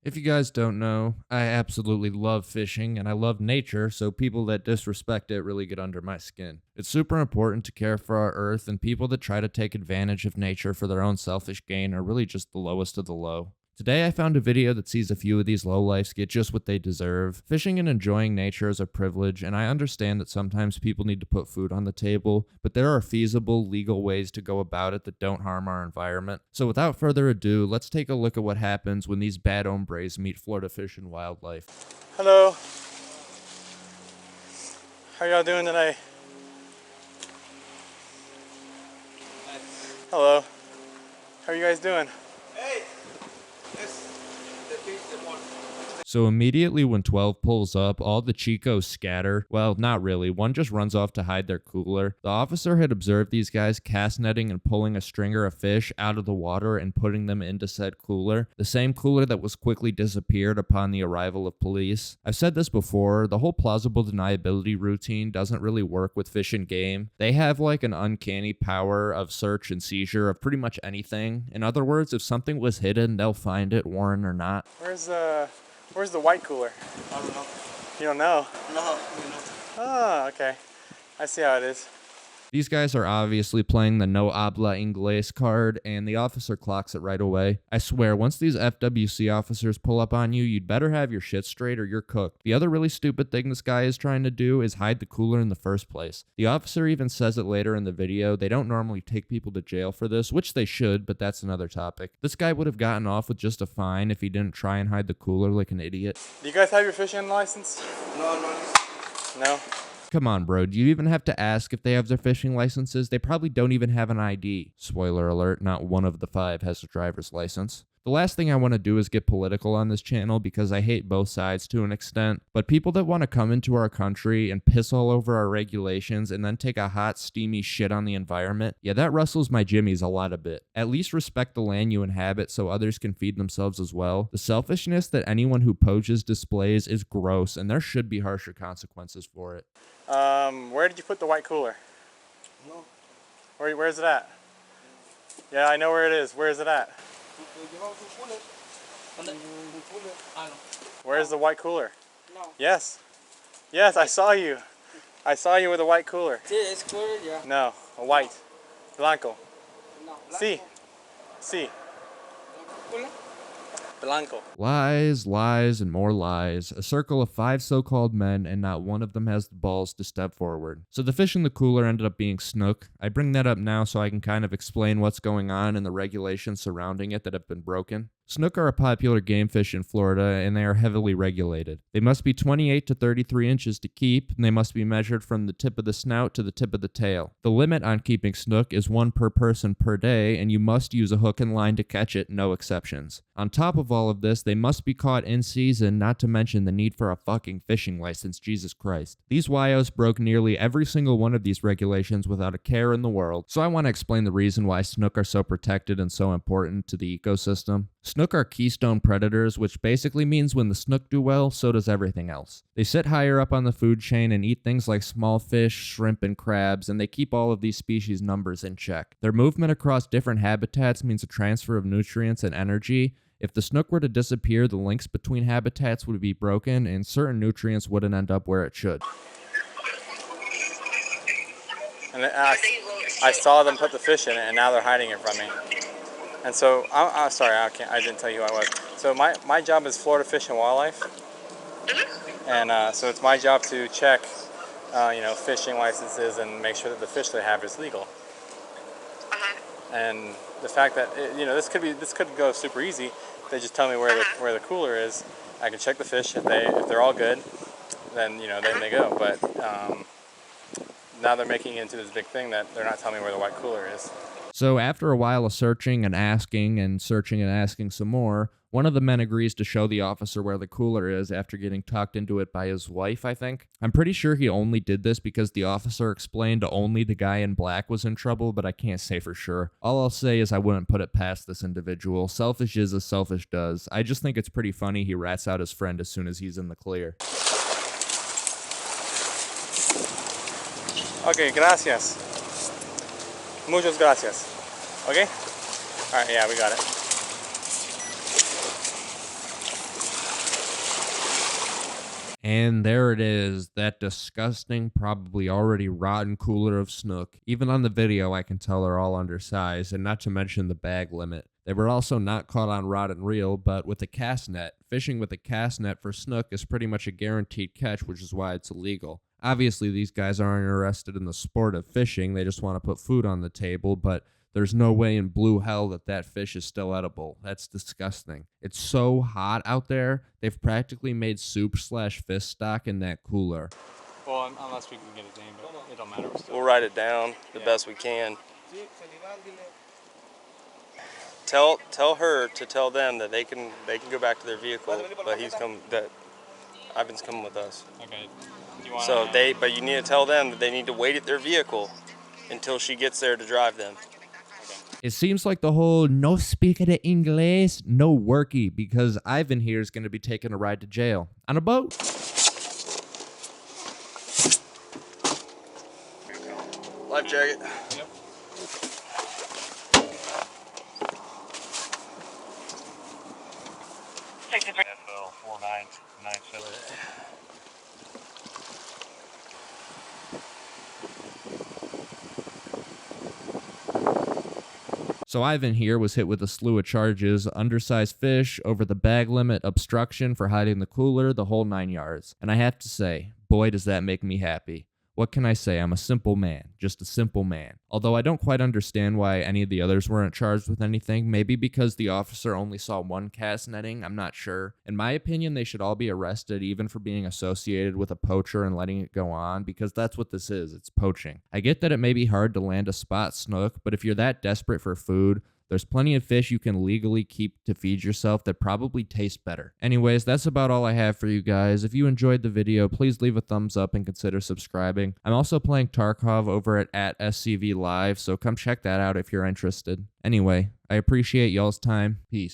If you guys don't know, I absolutely love fishing and I love nature, so people that disrespect it really get under my skin. It's super important to care for our earth, and people that try to take advantage of nature for their own selfish gain are really just the lowest of the low. Today I found a video that sees a few of these lowlifes get just what they deserve. Fishing and enjoying nature is a privilege, and I understand that sometimes people need to put food on the table, but there are feasible, legal ways to go about it that don't harm our environment. So without further ado, let's take a look at what happens when these bad hombres meet Florida Fish and Wildlife. Hello. How y'all doing today? Hello. How are you guys doing? Hey, this the fish that one. So immediately when 12 pulls up, all the Chicos scatter. Well, not really. One just runs off to hide their cooler. The officer had observed these guys cast netting and pulling a stringer of fish out of the water and putting them into said cooler. The same cooler that was quickly disappeared upon the arrival of police. I've said this before, the whole plausible deniability routine doesn't really work with Fish and Game. They have like an uncanny power of search and seizure of pretty much anything. In other words, if something was hidden, they'll find it, warrant or not. Where's the white cooler? I don't know. You don't know? No, you know. Oh, okay. I see how it is. These guys are obviously playing the no habla inglés card, and the officer clocks it right away. I swear, once these FWC officers pull up on you, you'd better have your shit straight or you're cooked. The other really stupid thing this guy is trying to do is hide the cooler in the first place. The officer even says it later in the video. They don't normally take people to jail for this, which they should, but that's another topic. This guy would have gotten off with just a fine if he didn't try and hide the cooler like an idiot. Do you guys have your fishing license? No, no. No? Come on, bro. Do you even have to ask if they have their fishing licenses? They probably don't even have an ID. Spoiler alert, not one of the 5 has a driver's license. The last thing I want to do is get political on this channel because I hate both sides to an extent, but people that want to come into our country and piss all over our regulations and then take a hot, steamy shit on the environment, yeah, that rustles my jimmies a lot a bit. At least respect the land you inhabit so others can feed themselves as well. The selfishness that anyone who poaches displays is gross, and there should be harsher consequences for it. Where did you put the white cooler? No. Where's it at? Yeah, I know where it is. Where is it at? Where's the white cooler? No. Yes. Yes, I saw you. I saw you with a white cooler. Sí, es cooler, yeah. No, a white. Blanco. No. Sí. Sí. Cooler? Blanco. Lies, lies, and more lies. A circle of 5 so-called men, and not one of them has the balls to step forward. So the fish in the cooler ended up being snook. I bring that up now so I can kind of explain what's going on and the regulations surrounding it that have been broken. Snook are a popular game fish in Florida, and they are heavily regulated. They must be 28 to 33 inches to keep, and they must be measured from the tip of the snout to the tip of the tail. The limit on keeping snook is 1 per person per day, and you must use a hook and line to catch it, no exceptions. On top of all of this, they must be caught in season, not to mention the need for a fucking fishing license, Jesus Christ. These YOs broke nearly every single one of these regulations without a care in the world, so I want to explain the reason why snook are so protected and so important to the ecosystem. Snook are keystone predators, which basically means when the snook do well, so does everything else. They sit higher up on the food chain and eat things like small fish, shrimp, and crabs, and they keep all of these species' numbers in check. Their movement across different habitats means a transfer of nutrients and energy. If the snook were to disappear, the links between habitats would be broken, and certain nutrients wouldn't end up where it should. And I saw them put the fish in it, and now they're hiding it from me. And so, I'm sorry, I didn't tell you who I was. So my job is Florida Fish and Wildlife. And so it's my job to check, fishing licenses and make sure that the fish they have is legal. And the fact that, this could go super easy. They just tell me where the cooler is. I can check the fish. If they're all good, then, then they go. But now they're making it into this big thing that they're not telling me where the white cooler is. So after a while of searching and asking some more, one of the men agrees to show the officer where the cooler is after getting talked into it by his wife, I think. I'm pretty sure he only did this because the officer explained only the guy in black was in trouble, but I can't say for sure. All I'll say is I wouldn't put it past this individual. Selfish is as selfish does. I just think it's pretty funny he rats out his friend as soon as he's in the clear. Okay, gracias. Muchas gracias. Okay? Alright, yeah, we got it. And there it is, that disgusting, probably already rotten cooler of snook. Even on the video, I can tell they're all undersized, and not to mention the bag limit. They were also not caught on rod and reel, but with a cast net. Fishing with a cast net for snook is pretty much a guaranteed catch, which is why it's illegal. Obviously, these guys aren't interested in the sport of fishing, they just want to put food on the table, but there's no way in blue hell that that fish is still edible. That's disgusting. It's so hot out there, they've practically made soup/fish stock in that cooler. Well, unless we can get a name, but it don't matter. We'll write it down the best we can. Tell her to tell them that they can go back to their vehicle, but Ivan's coming with us. Okay. Do you want So but you need to tell them that they need to wait at their vehicle until she gets there to drive them. It seems like the whole no speak de inglés, no worky, because Ivan here is going to be taking a ride to jail on a boat. Life jacket. Yep. NFL 4997. So Ivan here was hit with a slew of charges: undersized fish, over the bag limit, obstruction for hiding the cooler, the whole 9 yards. And I have to say, boy does that make me happy. What can I say? I'm a simple man, just a simple man. Although I don't quite understand why any of the others weren't charged with anything, maybe because the officer only saw one cast netting, I'm not sure. In my opinion, they should all be arrested, even for being associated with a poacher and letting it go on, because that's what this is, it's poaching. I get that it may be hard to land a spot snook, but if you're that desperate for food, there's plenty of fish you can legally keep to feed yourself that probably taste better. Anyways, that's about all I have for you guys. If you enjoyed the video, please leave a thumbs up and consider subscribing. I'm also playing Tarkov over at SCV Live, so come check that out if you're interested. Anyway, I appreciate y'all's time. Peace.